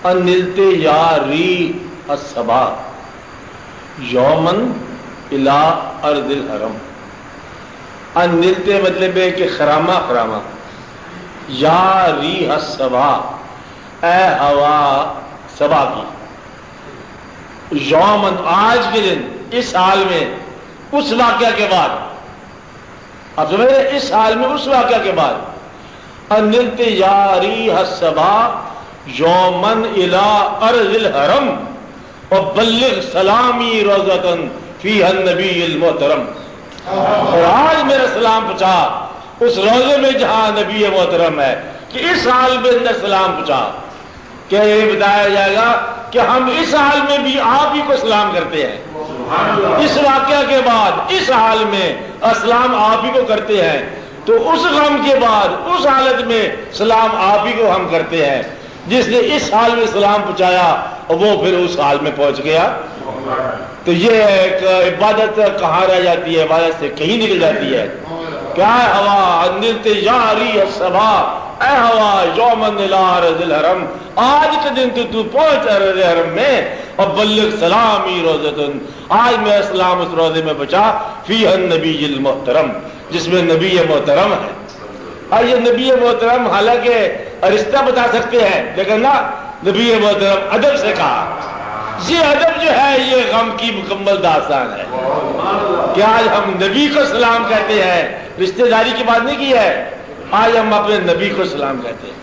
انلت یا ری الصبا یومن الی ارض الحرم. انلت مطلب ہے کہ خرامہ خرامہ، یا ریح الصبا اے ہوا صبا کی، یومن آج کے دن، اس حال میں، اس واقعہ کے بعد، آپ سمجھ رہے اس حال میں اس واقعہ کے بعد، انلت یا ریح الصبا یومن الی ارض الحرم وبلغ سلامی روضۃ فیہا النبی المحترم. اور آج میرا سلام پہنچا اس روضے میں جہاں نبی محترم ہے، کہ اس حال میں اندر سلام پہنچا. کیا یہ بتایا جائے گا کہ ہم اس حال میں بھی آپ ہی کو سلام کرتے ہیں، اس واقعہ کے بعد اس حال میں اسلام آپ ہی کو کرتے ہیں، تو اس غم کے بعد اس حالت میں سلام آپ ہی کو ہم کرتے ہیں. جس نے اس حال میں سلام پہنچایا وہ پھر اس حال میں پہنچ گیا. تو یہ ایک عبادت کہاں رہ جاتی ہے، عبادت سے کہیں نکل جاتی ہے. کیا ہے ہوا انلت یا ری الصبا، اے ہوا یومن الی ارض الحرم، آج کے دن تو پہنچ ارض حرم میں، اور بلغ سلامی روضۃ، آج میرا سلام اس روضے میں بچا، فیہا النبی المحترم، جس میں نبی محترم ہے. اور یہ نبی محترم حالانکہ رشتہ بتا سکتے ہیں، لیکن نا نبی محترم ادب سے کہا. یہ ادب جو ہے یہ غم کی مکمل داستان ہے کہ آج ہم نبی کو سلام کہتے ہیں، رشتہ داری کی بات نہیں کی ہے، آج ہم اپنے نبی کو سلام کہتے ہیں.